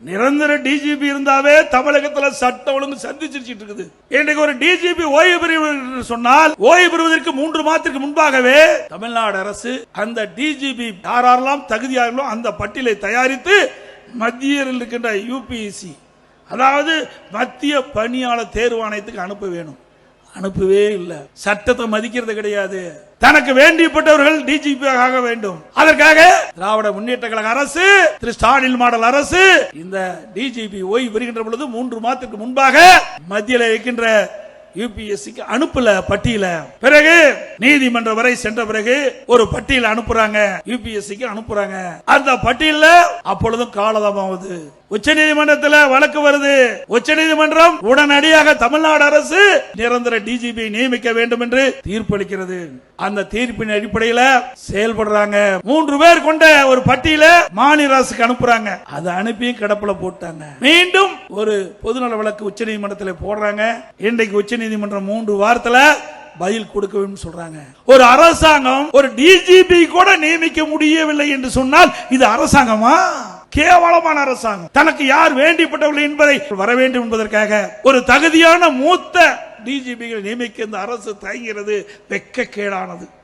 நிரந்தர டிஜிபி இருந்தாவே தமிழகத்தில் சட்ட ஒழுங்கு சந்திச்சிட்டு இருக்குது. இன்றைக்கு ஒரு டிஜிபி ஓய்வு பெறுவது சொன்னால் ஓய்வு பெறுவதற்கு 3 மாதத்திற்கு முன்பாகவே தமிழ்நாடு அரசு அந்த டிஜிபி யாரெல்லாம் தகுதியார்களோ அந்த பட்டியலை தயாரித்து மத்தியில் இருக்கின்ற யுபிஎஸ்சி, அதாவது மத்திய பணியாளர் தேர்வாணையத்துக்கு அனுப்ப வேணும். அனுப்பவே இல்லை. சட்டத்தை மதிக்கிறது கிடையாது. தனக்கு வேண்டியப்பட்டவர்கள் டிஜிபி ஆக வேண்டும். அதற்காக திராவிட முன்னேற்ற கழக அரசு, திரு ஸ்டாலின் மாடல் அரசு இந்த டிஜிபி ஓய்வு பெறுகின்ற பொழுது 3 மாதத்துக்கு முன்பாக மத்தியில் இருக்கின்ற யுபிஎஸ்சிக்கு அனுப்பல பட்டியல. பிறகு நீதிமன்ற வரை சென்ற பிறகு ஒரு பட்டியல் அனுப்புறாங்க, யுபிஎஸ்சிக்கு அனுப்புறாங்க. அந்த பட்டியல அப்பொழுதும் காலதாமமாகுது. உச்ச நீதிமன்றத்தில் வழக்கு வருது. உச்ச நீதிமன்றம் உடனடியாக தமிழ்நாடு அரசு நிரந்தர டிஜிபி நியமிக்க வேண்டும் என்று தீர்ப்பளிக்கிறது. அந்த தீர்ப்பின் அடிப்படையில் செயல்படுறாங்க. 3 பேர் கொண்ட ஒரு பட்டியல மாநில அரசுக்கு அனுப்புறாங்க. அதை அனுப்பி கிடப்புல போட்டாங்க. மீண்டும் ஒரு பொதுநல வழக்கு உச்ச நீதிமன்றத்தில் போடுறாங்க. இன்றைக்கு உச்ச நீதிமன்றம் 3 வாரத்தில் பதில் கொடுக்க வேண்டும் சொல்றாங்க. ஒரு அரசாங்கம் ஒரு டிஜிபி கூட நியமிக்க முடியவில்லை என்று சொன்னால் இது அரசாங்கமா? கேவலமான அரசாங்கம். தனக்கு யார் வேண்டிப்பட்டவர்கள் என்பதை வர வேண்டும் என்பதற்காக ஒரு தகுதியான மூத்த டிஜிபிகளை நியமிக்க இந்த அரசு தயங்குகிறது. வெட்கக்கேடானது.